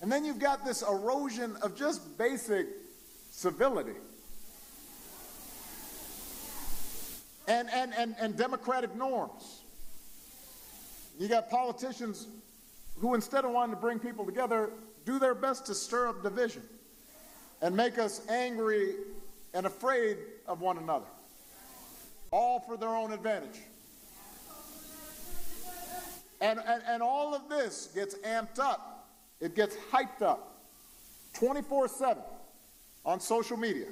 And then you've got this erosion of just basic civility. And democratic norms. You got politicians who, instead of wanting to bring people together, do their best to stir up division and make us angry and afraid of one another, all for their own advantage. And all of this gets amped up. It gets hyped up 24/7 on social media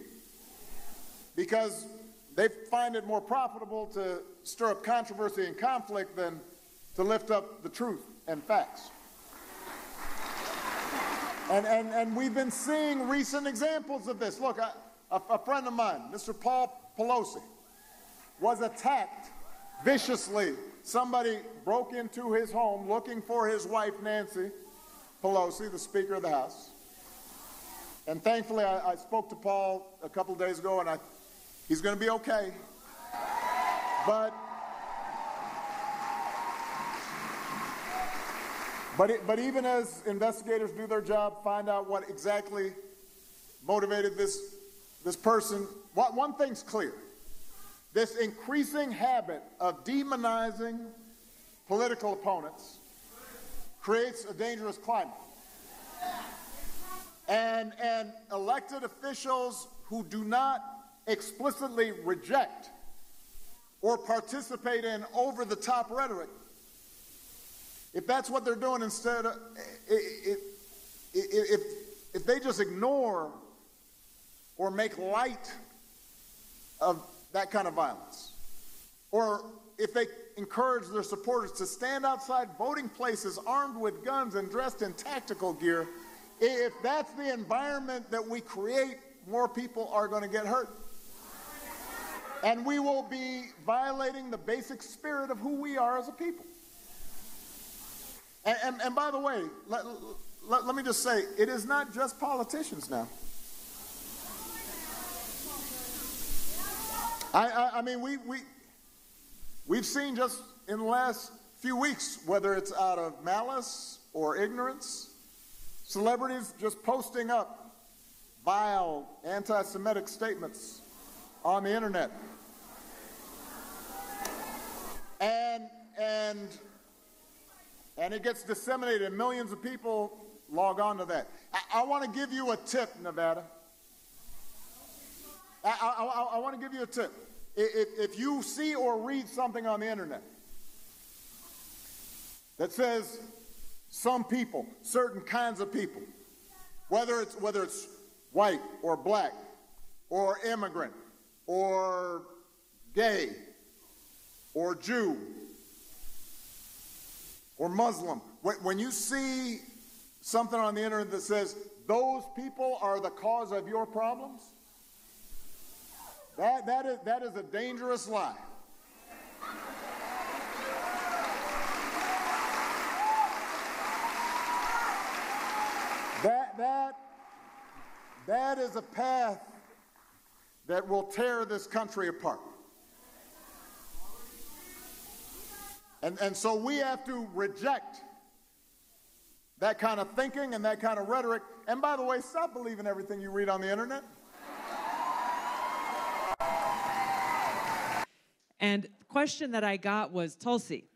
because they find it more profitable to stir up controversy and conflict than to lift up the truth and facts. And we've been seeing recent examples of this. Look, a friend of mine, Mr. Paul Pelosi, was attacked viciously. Somebody broke into his home looking for his wife, Nancy Pelosi, the Speaker of the House. And thankfully, I spoke to Paul a couple of days ago, and he's going to be okay. But even as investigators do their job, find out what exactly motivated this person, one thing's clear. This increasing habit of demonizing political opponents creates a dangerous climate. And elected officials who do not explicitly reject or participate in over-the-top rhetoric, if that's what they're doing instead of, if they just ignore or make light of that kind of violence, or if they encourage their supporters to stand outside voting places armed with guns and dressed in tactical gear, if that's the environment that we create, more people are going to get hurt. And we will be violating the basic spirit of who we are as a people. And by the way, let me just say, it is not just politicians now. I mean, we've seen just in the last few weeks, whether it's out of malice or ignorance, celebrities just posting up vile anti-Semitic statements on the internet. And it gets disseminated, and millions of people log on to that. I want to give you a tip, Nevada. I want to give you a tip. If you see or read something on the internet that says some people, certain kinds of people, whether it's white or black or immigrant or gay or Jew or Muslim, when you see something on the internet that says those people are the cause of your problems, that is a dangerous lie. That is a path that will tear this country apart. And so we have to reject that kind of thinking and that kind of rhetoric. And by the way, stop believing everything you read on the internet. And the question that I got was, Tulsi,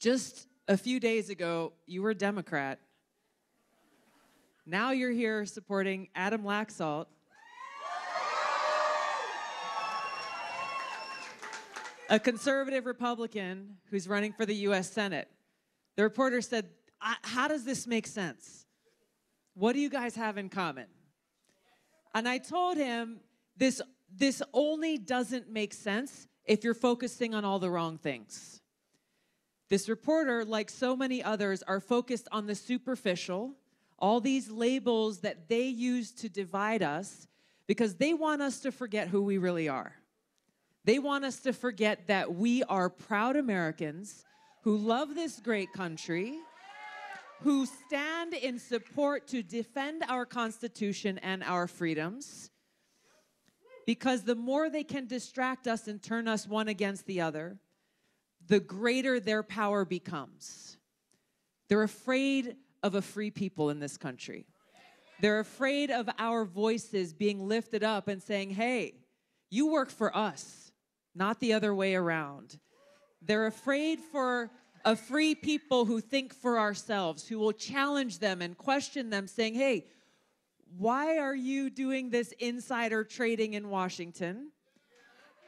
just a few days ago, you were a Democrat. Now you're here supporting Adam Laxalt. A conservative Republican who's running for the U.S. Senate. The reporter said, how does this make sense? What do you guys have in common? And I told him, this only doesn't make sense if you're focusing on all the wrong things. This reporter, like so many others, are focused on the superficial, all these labels that they use to divide us because they want us to forget who we really are. They want us to forget that we are proud Americans who love this great country, who stand in support to defend our Constitution and our freedoms, because the more they can distract us and turn us one against the other, the greater their power becomes. They're afraid of a free people in this country. They're afraid of our voices being lifted up and saying, hey, you work for us, not the other way around. They're afraid for a free people who think for ourselves, who will challenge them and question them, saying, hey, why are you doing this insider trading in Washington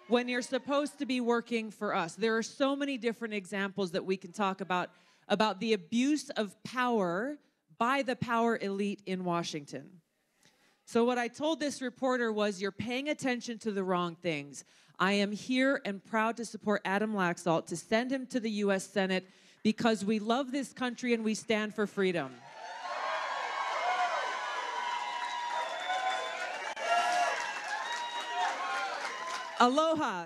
when you're supposed to be working for us? There are so many different examples that we can talk about the abuse of power by the power elite in Washington. So what I told this reporter was, you're paying attention to the wrong things. I am here and proud to support Adam Laxalt, to send him to the U.S. Senate, because we love this country and we stand for freedom. Aloha.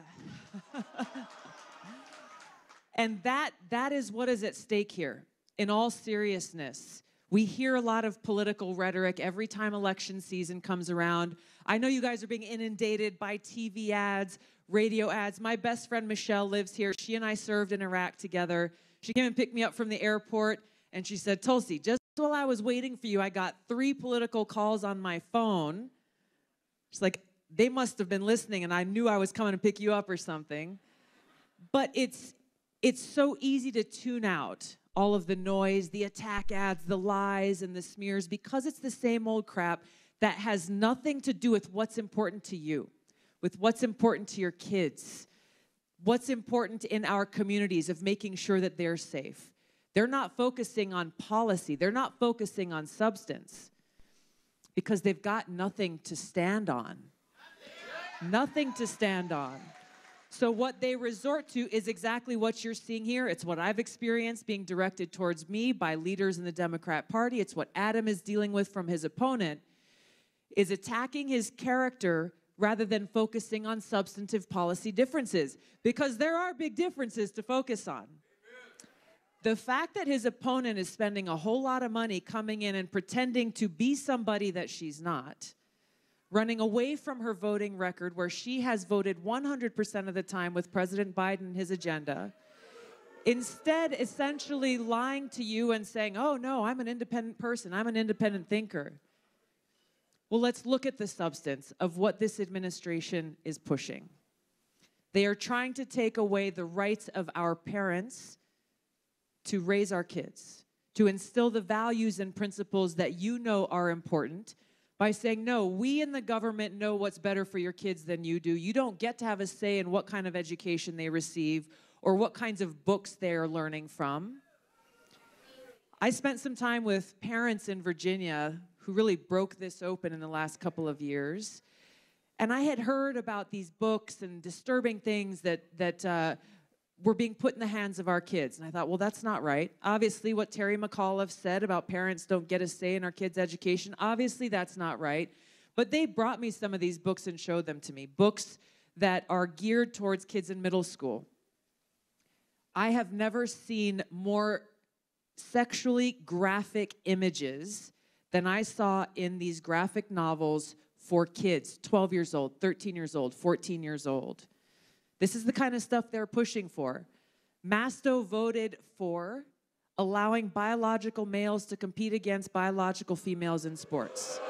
And that is what is at stake here. In all seriousness, we hear a lot of political rhetoric every time election season comes around. I know you guys are being inundated by TV ads, radio ads. My best friend Michelle lives here. She and I served in Iraq together. She came and picked me up from the airport, and she said, Tulsi, just while I was waiting for you, I got 3 political calls on my phone. She's like, they must have been listening, and I knew I was coming to pick you up or something. But it's so easy to tune out all of the noise, the attack ads, the lies, and the smears, because it's the same old crap that has nothing to do with what's important to you, with what's important to your kids, what's important in our communities of making sure that they're safe. They're not focusing on policy. They're not focusing on substance because they've got nothing to stand on. Nothing to stand on. So what they resort to is exactly what you're seeing here. It's what I've experienced being directed towards me by leaders in the Democrat Party. It's what Adam is dealing with from his opponent, is attacking his character rather than focusing on substantive policy differences, because there are big differences to focus on. The fact that his opponent is spending a whole lot of money coming in and pretending to be somebody that she's not, running away from her voting record where she has voted 100% of the time with President Biden and his agenda, instead essentially lying to you and saying, oh no, I'm an independent person, I'm an independent thinker. Well, let's look at the substance of what this administration is pushing. They are trying to take away the rights of our parents to raise our kids, to instill the values and principles that you know are important, by saying, no, we in the government know what's better for your kids than you do. You don't get to have a say in what kind of education they receive or what kinds of books they are learning from. I spent some time with parents in Virginia who really broke this open in the last couple of years. And I had heard about these books and disturbing things that were being put in the hands of our kids. And I thought, well, that's not right. Obviously, what Terry McAuliffe said about parents don't get a say in our kids' education, obviously that's not right. But they brought me some of these books and showed them to me, books that are geared towards kids in middle school. I have never seen more sexually graphic images than I saw in these graphic novels for kids, 12 years old, 13 years old, 14 years old. This is the kind of stuff they're pushing for. Masto voted for allowing biological males to compete against biological females in sports.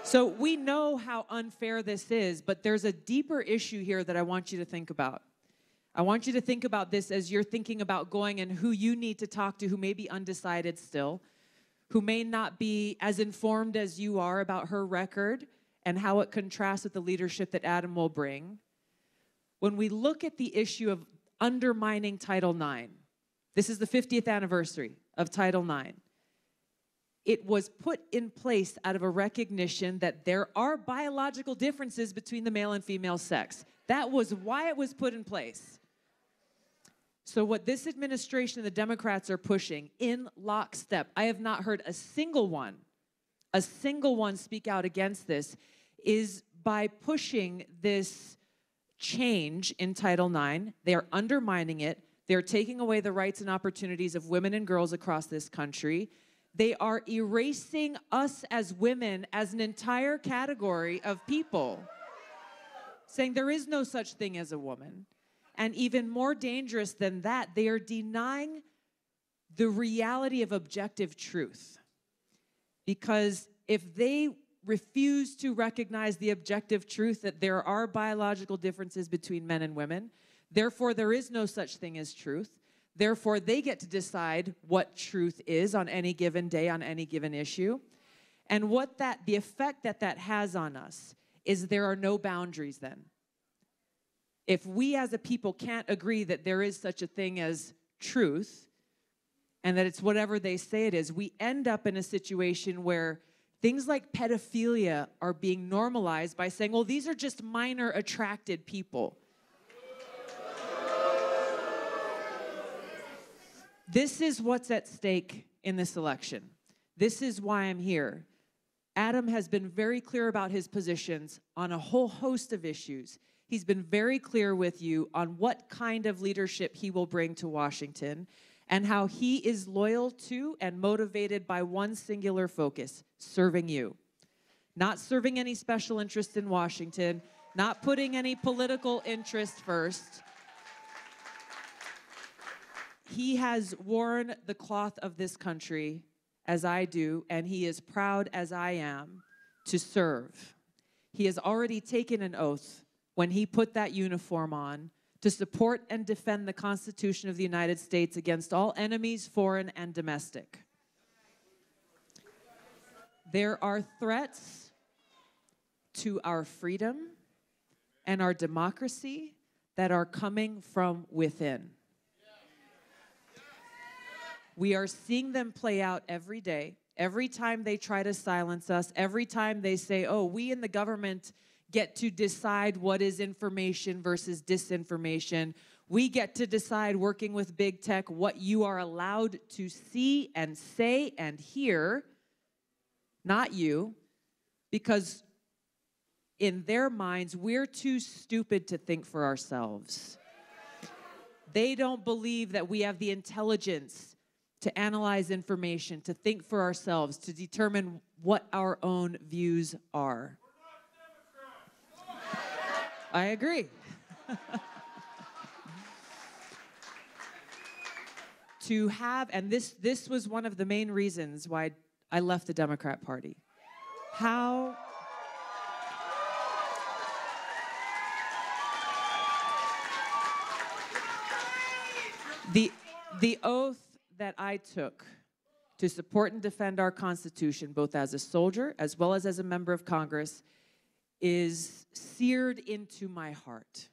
So we know how unfair this is, but there's a deeper issue here that I want you to think about. I want you to think about this as you're thinking about going and who you need to talk to who may be undecided still, who may not be as informed as you are about her record and how it contrasts with the leadership that Adam will bring. When we look at the issue of undermining Title IX, this is the 50th anniversary of Title IX. It was put in place out of a recognition that there are biological differences between the male and female sex. That was why it was put in place. So what this administration and the Democrats are pushing in lockstep, I have not heard a single one speak out against this, is by pushing this change in Title IX. They are undermining it. They're taking away the rights and opportunities of women and girls across this country. They are erasing us as women as an entire category of people, saying there is no such thing as a woman. And even more dangerous than that, they are denying the reality of objective truth. Because if they refuse to recognize the objective truth that there are biological differences between men and women, therefore there is no such thing as truth, therefore they get to decide what truth is on any given day, on any given issue. And the effect that has on us is there are no boundaries then. If we as a people can't agree that there is such a thing as truth, and that it's whatever they say it is, we end up in a situation where things like pedophilia are being normalized by saying, well, these are just minor attracted people. This is what's at stake in this election. This is why I'm here. Adam has been very clear about his positions on a whole host of issues. He's been very clear with you on what kind of leadership he will bring to Washington and how he is loyal to and motivated by one singular focus, serving you. Not serving any special interest in Washington, not putting any political interest first. He has worn the cloth of this country, as I do, and he is proud, as I am, to serve. He has already taken an oath when he put that uniform on to support and defend the Constitution of the United States against all enemies, foreign and domestic. There are threats to our freedom and our democracy that are coming from within. We are seeing them play out every day. Every time they try to silence us, every time they say, oh, we in the government get to decide what is information versus disinformation. We get to decide, working with big tech, what you are allowed to see and say and hear, not you, because in their minds, we're too stupid to think for ourselves. They don't believe that we have the intelligence to analyze information, to think for ourselves, to determine what our own views are. I agree. To have, and this was one of the main reasons why I left the Democrat Party. How the oath that I took to support and defend our Constitution, both as a soldier as well as a member of Congress, is seared into my heart.